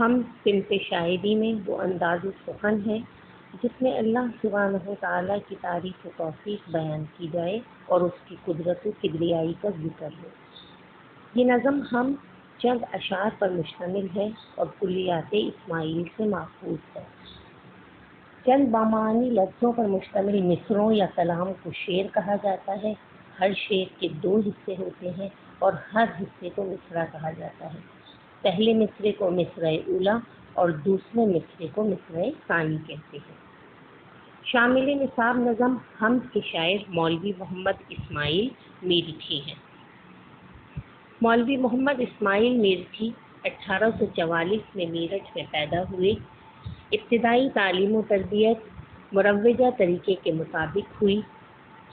ہم صنف شاعری میں وہ انداز سخن ہے جس میں اللہ سبحانہ تعالیٰ کی تعریف و توصیف بیان کی جائے اور اس کی قدرت و کبریائی کا ذکر ہو۔ یہ نظم ہم چند اشعار پر مشتمل ہے اور کلیات اسماعیل سے ماخوذ ہے۔ چند بامعنی لفظوں پر مشتمل مصروں یا کلام کو شعر کہا جاتا ہے۔ ہر شعر کے 2 حصے ہوتے ہیں اور ہر حصے کو مصرع کہا جاتا ہے۔ پہلے مصرے کو مصرع اولیٰ اور دوسرے مصرے کو مصرع ثانی کہتے ہیں۔ شامل نصاب نظم حمد کے شاعر مولوی محمد اسماعیل میرٹھی ہیں۔ مولوی محمد اسماعیل میرٹھی 1844 میں میرٹھ میں پیدا ہوئے۔ ابتدائی تعلیم و تربیت مروجہ طریقے کے مطابق ہوئی۔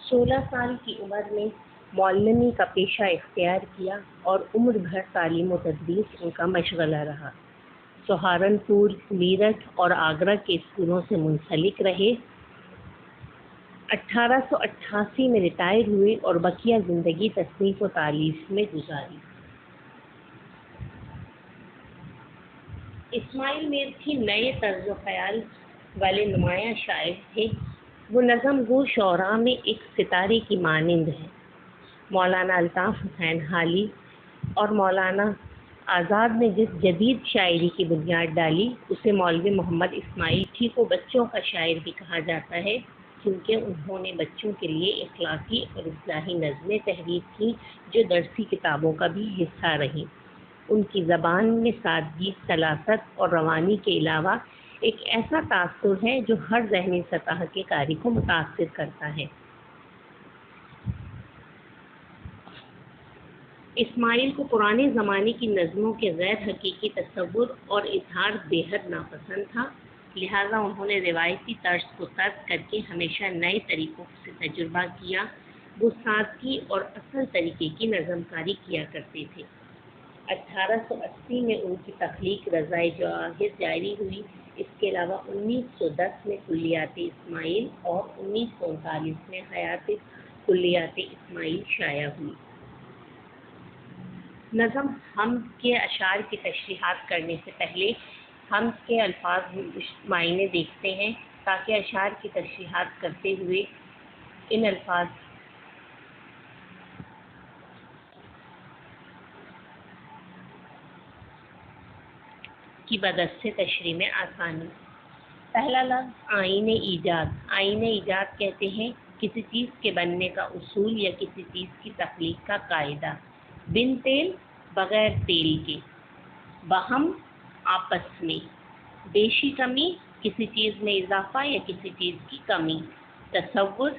16 سال کی عمر میں معلمی کا پیشہ اختیار کیا اور عمر بھر تعلیم و تدریس ان کا مشغلہ رہا۔ سہارنپور، میرٹھ اور آگرہ کے اسکولوں سے منسلک رہے۔ 1888 میں ریٹائر ہوئے اور بقیہ زندگی تصنیف و تالیف میں گزاری۔ اسماعیل میرٹھی نئے طرز و خیال والے نمایاں شاعر تھے۔ وہ نظم گو شعراء میں ایک ستارے کی مانند ہیں۔ مولانا الطاف حسین حالی اور مولانا آزاد نے جس جدید شاعری کی بنیاد ڈالی اسے مولوی محمد اسماعیل میرٹھی کو بچوں کا شاعر بھی کہا جاتا ہے، کیونکہ انہوں نے بچوں کے لیے اخلاقی اور اصلاحی نظمیں تحریر کیں جو درسی کتابوں کا بھی حصہ رہیں۔ ان کی زبان میں سادگی، سلاست اور روانی کے علاوہ ایک ایسا تاثر ہے جو ہر ذہنی سطح کے قاری کو متاثر کرتا ہے۔ اسماعیل کو پرانے زمانے کی نظموں کے غیر حقیقی تصور اور اظہار بے حد ناپسند تھا، لہٰذا انہوں نے روایتی طرز کو ترک کر کے ہمیشہ نئے طریقوں سے تجربہ کیا۔ وہ سادگی اور اصل طریقے کی نظم کاری کیا کرتے تھے۔ 1880 میں ان کی تخلیق رضائے جواہر جاری ہوئی۔ اس کے علاوہ 1910 میں کلیات اسماعیل اور 1939 میں حیات کلیات اسماعیل شائع ہوئی۔ نظم حمد کے اشعار کی تشریحات کرنے سے پہلے حمد کے الفاظ معنی دیکھتے ہیں تاکہ اشعار کی تشریحات کرتے ہوئے ان الفاظ کی بدست سے تشریح میں آسانی۔ پہلا لفظ آئین ایجاد۔ آئین ایجاد کہتے ہیں کسی چیز کے بننے کا اصول یا کسی چیز کی تخلیق کا قاعدہ۔ بن تیل، بغیر تیل کے، باہم، آپس میں، بیشی کمی، کسی چیز میں اضافہ یا کسی چیز کی کمی۔ تصور،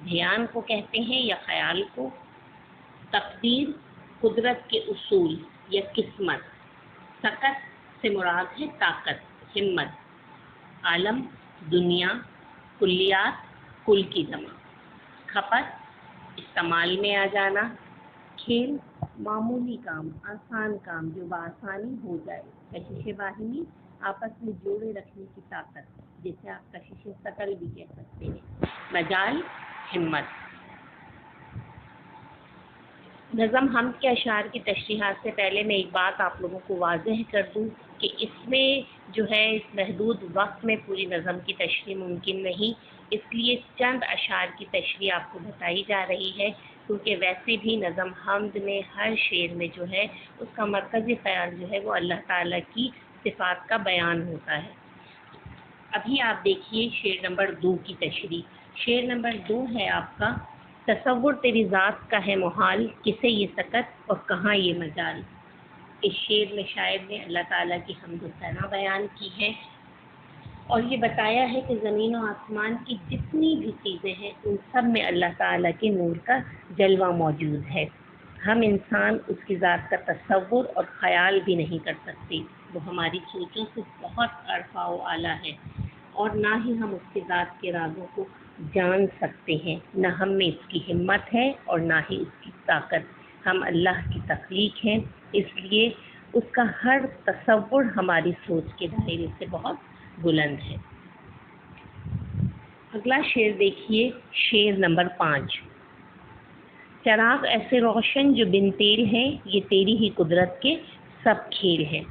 دھیان کو کہتے ہیں یا خیال کو۔ تقدیر، قدرت کے اصول یا قسمت۔ سکت سے مراد ہے طاقت، ہمت۔ عالم، دنیا۔ کلیات، کل کی جمع۔ کھپت، استعمال میں آ جانا۔ کھیل، معمولی کام، آسان کام جو بآسانی ہو جائے۔ کشش باہمی، آپس میں جوڑے رکھنے کی طاقت، جسے آپ کشش ثقل بھی کہہ سکتے ہیں۔ مجال، ہمت۔ نظم حمد کے اشعار کی تشریحات سے پہلے میں ایک بات آپ لوگوں کو واضح کر دوں کہ اس میں جو ہے اس محدود وقت میں پوری نظم کی تشریح ممکن نہیں، اس لیے چند اشعار کی تشریح آپ کو بتائی جا رہی ہے، کیونکہ ویسے بھی نظم حمد میں ہر شعر میں جو ہے اس کا مرکزی خیال جو ہے وہ اللہ تعالیٰ کی صفات کا بیان ہوتا ہے۔ ابھی آپ دیکھیے شعر نمبر 2 کی تشریح۔ شعر نمبر 2 ہے آپ کا، تصور تیری ذات کا ہے محال، کسے یہ سکت اور کہاں یہ مجال۔ اس شعر میں شاعر نے اللہ تعالیٰ کی حمد و ثنا بیان کی ہے اور یہ بتایا ہے کہ زمین و آسمان کی جتنی بھی چیزیں ہیں ان سب میں اللہ تعالیٰ کے نور کا جلوہ موجود ہے۔ ہم انسان اس کی ذات کا تصور اور خیال بھی نہیں کر سکتے، وہ ہماری سوچوں سے بہت ارفع و اعلیٰ ہے، اور نہ ہی ہم اس کی ذات کے رازوں کو جان سکتے ہیں، نہ ہم میں اس کی ہمت ہے اور نہ ہی اس کی طاقت۔ ہم اللہ کی تخلیق ہیں، اس لیے اس کا ہر تصور ہماری سوچ کے دائرے سے بہت بلند ہے۔ اگلا شعر دیکھیے، شعر نمبر 5۔ چراغ ایسے روشن جو بن تیل ہیں، یہ تیری ہی قدرت کے سب کھیل ہیں۔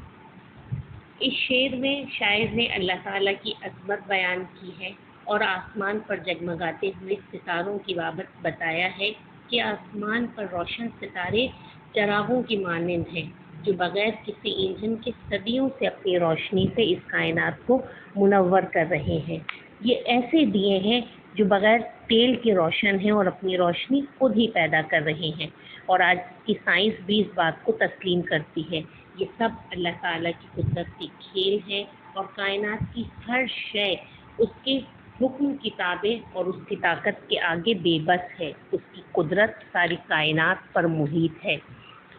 اس شعر میں شاعر نے اللہ تعالیٰ کی عظمت بیان کی ہے اور آسمان پر جگمگاتے ہوئے ستاروں کی بابت بتایا ہے کہ آسمان پر روشن ستارے چراغوں کی مانند ہیں جو بغیر کسی ایندھن کے صدیوں سے اپنی روشنی سے اس کائنات کو منور کر رہے ہیں۔ یہ ایسے دیے ہیں جو بغیر تیل کے روشن ہیں اور اپنی روشنی خود ہی پیدا کر رہے ہیں، اور آج کی سائنس بھی اس بات کو تسلیم کرتی ہے۔ یہ سب اللہ تعالیٰ کی قدرت کے کھیل ہیں اور کائنات کی ہر شے اس کے حکم کی تابع اور اس کی طاقت کے آگے بے بس ہے۔ اس کی قدرت ساری کائنات پر محیط ہے۔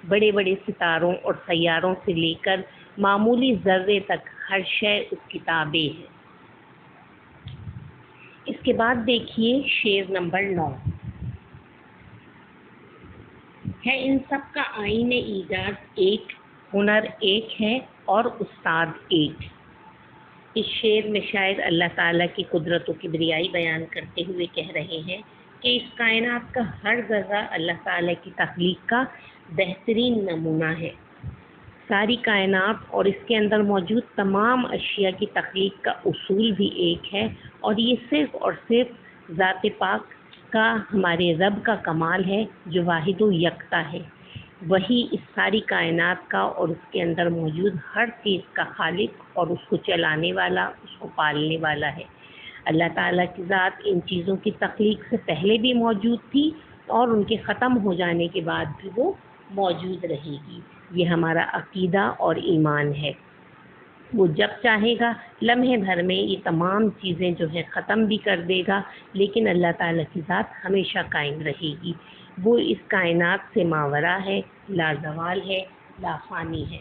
بڑے بڑے ستاروں اور سیاروں سے لے کر معمولی ذرے تک ہر شے اس کی تابع ہے۔ اس کے بعد دیکھیے شعر نمبر 9 ہے۔ ان سب کا آئین ایجاد ایک، ہنر ایک ہے اور استاد ایک۔ اس شعر میں شاعر اللہ تعالیٰ کی قدرت و کبریائی بیان کرتے ہوئے کہہ رہے ہیں کہ اس کائنات کا ہر ذرہ اللہ تعالیٰ کی تخلیق کا بہترین نمونہ ہے۔ ساری کائنات اور اس کے اندر موجود تمام اشیاء کی تخلیق کا اصول بھی ایک ہے، اور یہ صرف اور صرف ذات پاک کا، ہمارے رب کا کمال ہے جو واحد و یکتا ہے۔ وہی اس ساری کائنات کا اور اس کے اندر موجود ہر چیز کا خالق اور اس کو چلانے والا، اس کو پالنے والا ہے۔ اللہ تعالیٰ کی ذات ان چیزوں کی تخلیق سے پہلے بھی موجود تھی اور ان کے ختم ہو جانے کے بعد بھی وہ موجود رہے گی۔ یہ ہمارا عقیدہ اور ایمان ہے۔ وہ جب چاہے گا لمحے بھر میں یہ تمام چیزیں جو ہے ختم بھی کر دے گا، لیکن اللہ تعالیٰ کی ذات ہمیشہ قائم رہے گی۔ وہ اس کائنات سے ماورا ہے، لازوال ہے، لافانی ہے،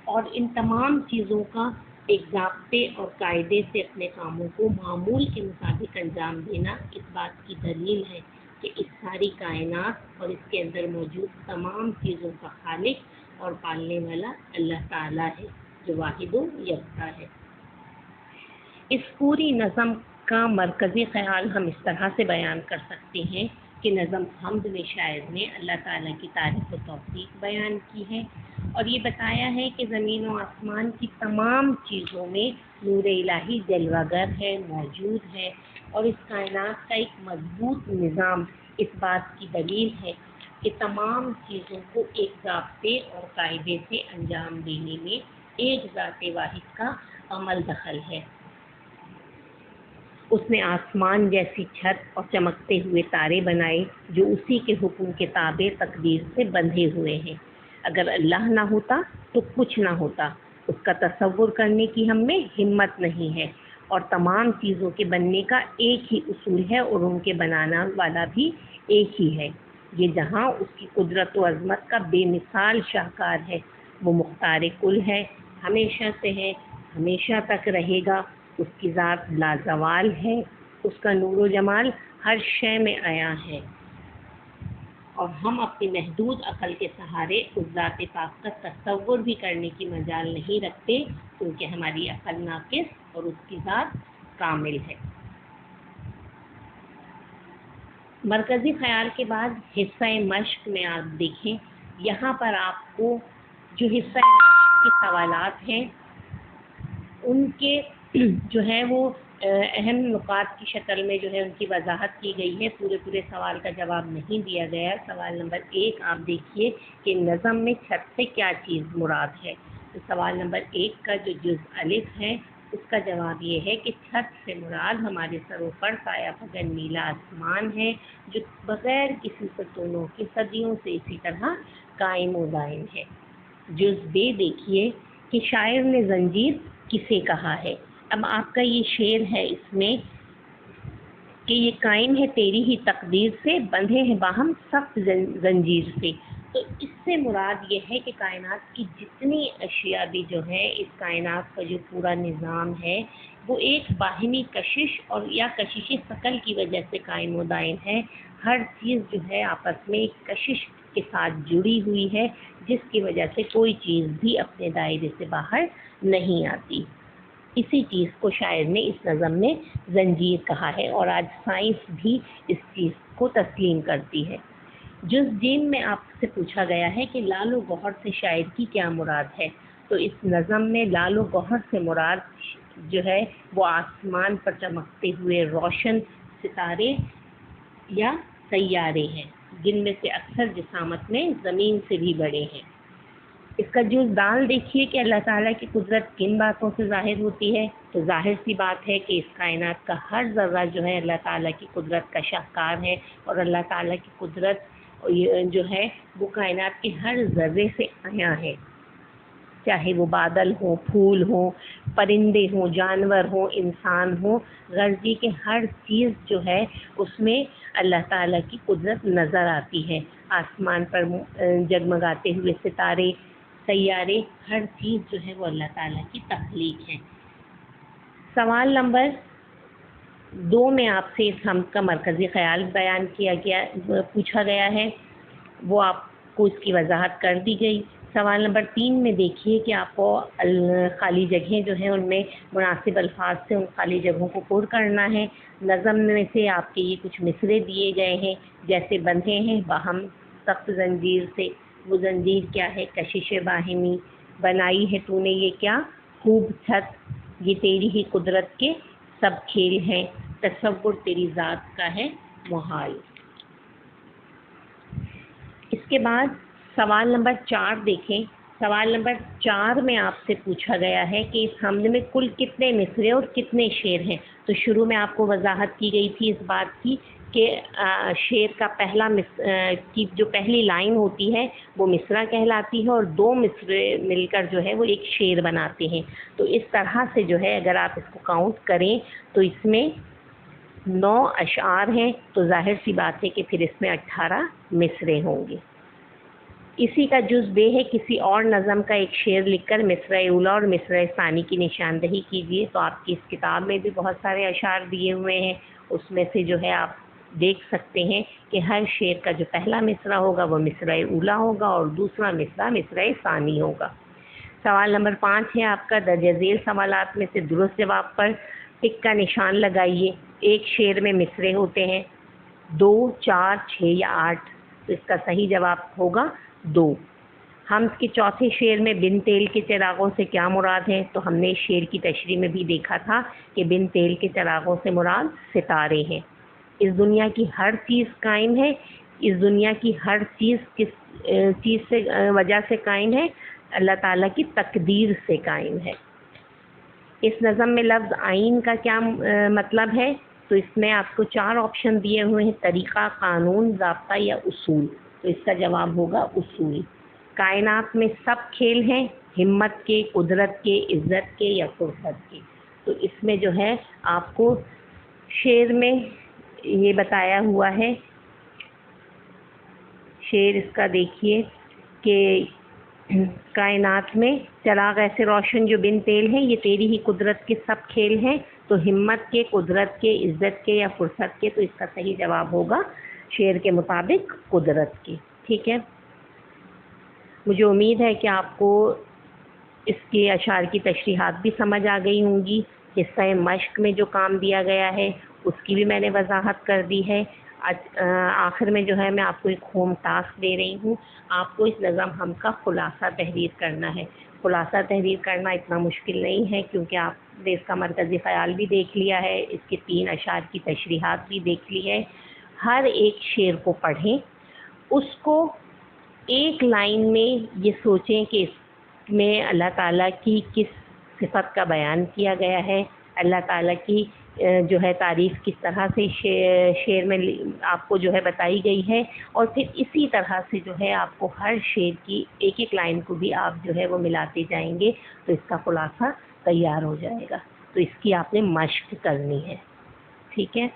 اور ان تمام چیزوں کا ایک ضابطے اور قاعدے سے اپنے کاموں کو معمول کے مطابق انجام دینا اس بات کی دلیل ہے کہ اس ساری کائنات اور اس کے اندر موجود تمام چیزوں کا خالق اور پالنے والا اللہ تعالیٰ ہے جو واحد و یکتا ہے۔ اس پوری نظم کا مرکزی خیال ہم اس طرح سے بیان کر سکتے ہیں کہ نظم حمد میں شاعر نے اللہ تعالیٰ کی تعریف و توصیف بیان کی ہے اور یہ بتایا ہے کہ زمین و آسمان کی تمام چیزوں میں نور الہی جلوہ گر ہے، موجود ہے، اور اس کائنات کا ایک مضبوط نظام اس بات کی دلیل ہے کہ تمام چیزوں کو ایک ضابطے اور قاعدے سے انجام دینے میں ایک ذات واحد کا عمل دخل ہے۔ اس نے آسمان جیسی چھت اور چمکتے ہوئے تارے بنائے جو اسی کے حکم کے تابع تقدیر سے بندھے ہوئے ہیں۔ اگر اللہ نہ ہوتا تو کچھ نہ ہوتا، اس کا تصور کرنے کی ہم میں ہمت نہیں ہے، اور تمام چیزوں کے بننے کا ایک ہی اصول ہے اور ان کے بنانا والا بھی ایک ہی ہے۔ یہ جہاں اس کی قدرت و عظمت کا بے مثال شاہکار ہے۔ وہ مختار کل ہے، ہمیشہ سے ہے، ہمیشہ تک رہے گا۔ اس کی ذات لازوال ہے، اس کا نور و جمال ہر شے میں عیاں ہے، اور ہم اپنی محدود عقل کے سہارے اس ذات پاک کا تصور بھی کرنے کی مجال نہیں رکھتے، کیونکہ ہماری عقل ناقص اور اس کی ذات کامل ہے۔ مرکزی خیال کے بعد حصہ مشق میں آپ دیکھیں، یہاں پر آپ کو جو حصہ مشق کے سوالات ہیں ان کے جو ہے وہ اہم نکات کی شکل میں جو ہے ان کی وضاحت کی گئی ہے۔ پورے سوال کا جواب نہیں دیا گیا۔ سوال نمبر 1 آپ دیکھیے کہ نظم میں چھت سے کیا چیز مراد ہے۔ تو سوال نمبر 1 کا جو جز الف ہے اس کا جواب یہ ہے کہ چھت سے مراد ہمارے سروں پر سایہ پگن نیلا آسمان ہے جو بغیر کسی ستونوں کے صدیوں سے اسی طرح قائم و دائم ہے۔ جز بے دیکھیے کہ شاعر نے زنجیر کسے کہا ہے۔ اب آپ کا یہ شعر ہے اس میں کہ یہ قائم ہے تیری ہی تقدیر سے، بندھے ہیں باہم سخت زنجیر سے۔ تو اس سے مراد یہ ہے کہ کائنات کی جتنی اشیاء بھی جو ہے، اس کائنات کا جو پورا نظام ہے وہ ایک باہمی کشش اور یا کشش ثقل کی وجہ سے قائم و دائم ہے۔ ہر چیز جو ہے آپس میں ایک کشش کے ساتھ جڑی ہوئی ہے، جس کی وجہ سے کوئی چیز بھی اپنے دائرے سے باہر نہیں آتی۔ اسی چیز کو شاعر نے اس نظم میں زنجیر کہا ہے، اور آج سائنس بھی اس چیز کو تسلیم کرتی ہے۔ جز جیم میں آپ سے پوچھا گیا ہے کہ لال و گوہر سے شاعر کی کیا مراد ہے۔ تو اس نظم میں لال و گوہر سے مراد جو ہے وہ آسمان پر چمکتے ہوئے روشن ستارے یا سیارے ہیں، جن میں سے اکثر جسامت میں زمین سے بھی بڑے ہیں۔ اس کا جز دال دیکھیے کہ اللہ تعالیٰ کی قدرت کن باتوں سے ظاہر ہوتی ہے، تو ظاہر سی بات ہے کہ اس کائنات کا ہر ذرہ جو ہے اللہ تعالیٰ کی قدرت کا شاہکار ہے، اور اللہ تعالیٰ کی قدرت جو ہے وہ کائنات کے ہر ذرے سے عیاں ہے، چاہے وہ بادل ہوں، پھول ہوں، پرندے ہوں، جانور ہوں، انسان ہوں، غرضی کے ہر چیز جو ہے اس میں اللہ تعالیٰ کی قدرت نظر آتی ہے۔ آسمان پر جگمگاتے ہوئے ستارے، سیارے، ہر چیز جو ہے وہ اللہ تعالیٰ کی تخلیق ہے۔ سوال نمبر 2 میں آپ سے اس حمد کا مرکزی خیال بیان پوچھا گیا ہے، وہ آپ کو اس کی وضاحت کر دی گئی۔ سوال نمبر 3 میں دیکھیے کہ آپ کو خالی جگہیں جو ہیں ان میں مناسب الفاظ سے ان خالی جگہوں کو پر کرنا ہے۔ نظم میں سے آپ کے یہ کچھ مصرے دیے گئے ہیں، جیسے بندھے ہیں باہم سخت زنجیر سے، وہ زنجیر کیا ہے؟ کشش باہمی۔ بنائی ہے تو نے یہ کیا؟ خوب چھت، یہ تیری ہی قدرت کے سب کھیل ہیں، تصور تیری ذات کا ہے محال۔ اس کے بعد سوال نمبر 4 دیکھیں۔ سوال نمبر 4 میں آپ سے پوچھا گیا ہے کہ اس حمد میں کل کتنے مصرے اور کتنے شعر ہیں۔ تو شروع میں آپ کو وضاحت کی گئی تھی اس بات کی کہ شعر کا کی جو پہلی لائن ہوتی ہے وہ مصرع کہلاتی ہے، اور 2 مصرے مل کر جو ہے وہ ایک شعر بناتے ہیں۔ تو اس طرح سے جو ہے اگر آپ اس کو کاؤنٹ کریں تو اس میں 9 اشعار ہیں، تو ظاہر سی بات ہے کہ پھر اس میں 18 مصرے ہوں گے۔ اسی کا جز بے ہے، کسی اور نظم کا ایک شعر لکھ کر مصرع اولا اور مصرع ثانی کی نشاندہی کیجیے۔ تو آپ کی اس کتاب میں بھی بہت سارے اشعار دیے ہوئے ہیں، اس میں سے جو ہے آپ دیکھ سکتے ہیں کہ ہر شعر کا جو پہلا مصرع ہوگا وہ مصرع اولا ہوگا اور دوسرا مصرع مصرع ثانی ہوگا۔ سوال نمبر 5 ہے آپ کا، درج ذیل سوالات میں سے درست جواب پر ٹک کا نشان لگائیے۔ ایک شعر میں مصرے ہوتے ہیں 2، 4، 6 یا 8، تو اس کا صحیح جواب ہوگا 2۔ حمد کے چوتھے شعر میں بن تیل کے چراغوں سے کیا مراد ہے؟ تو ہم نے اس شعر کی تشریح میں بھی دیکھا تھا کہ بن تیل کے چراغوں سے مراد ستارے ہیں۔ اس دنیا کی ہر چیز قائم ہے، اس دنیا کی ہر چیز کس چیز سے وجہ سے قائم ہے؟ اللہ تعالیٰ کی تقدیر سے قائم ہے۔ اس نظم میں لفظ آئین کا کیا مطلب ہے؟ تو اس میں آپ کو 4 آپشن دیے ہوئے ہیں، طریقہ، قانون، ضابطہ یا اصول۔ تو اس کا جواب ہوگا اصول۔ کائنات میں سب کھیل ہیں، ہمت کے، قدرت کے، عزت کے یا فرصت کے۔ تو اس میں جو ہے آپ کو شعر میں یہ بتایا ہوا ہے، شعر اس کا دیکھیے کہ کائنات میں چراغ ایسے روشن جو بن تیل ہیں، یہ تیری ہی قدرت کے سب کھیل ہیں، تو ہمت کے، قدرت کے، عزت کے یا فرصت کے۔ تو اس کا صحیح جواب ہوگا شعر کے مطابق قدرت کی۔ ٹھیک ہے، مجھے امید ہے کہ آپ کو اس کے اشعار کی تشریحات بھی سمجھ آ گئی ہوں گی۔ حصہ مشق میں جو کام دیا گیا ہے اس کی بھی میں نے وضاحت کر دی ہے۔ آخر میں جو ہے میں آپ کو ایک ہوم ٹاسک دے رہی ہوں، آپ کو اس نظم حمد کا خلاصہ تحریر کرنا ہے۔ خلاصہ تحریر کرنا اتنا مشکل نہیں ہے، کیونکہ آپ نے اس کا مرکزی خیال بھی دیکھ لیا ہے، اس کے 3 اشعار کی تشریحات بھی دیکھ لی ہے۔ ہر ایک شعر کو پڑھیں، اس کو ایک لائن میں یہ سوچیں کہ اس میں اللہ تعالیٰ کی کس صفت کا بیان کیا گیا ہے، اللہ تعالیٰ کی جو ہے تعریف کس طرح سے شعر میں آپ کو جو ہے بتائی گئی ہے، اور پھر اسی طرح سے جو ہے آپ کو ہر شعر کی ایک ایک لائن کو بھی آپ جو ہے وہ ملاتے جائیں گے، تو اس کا خلاصہ تیار ہو جائے گا۔ تو اس کی آپ نے مشق کرنی ہے۔ ٹھیک ہے۔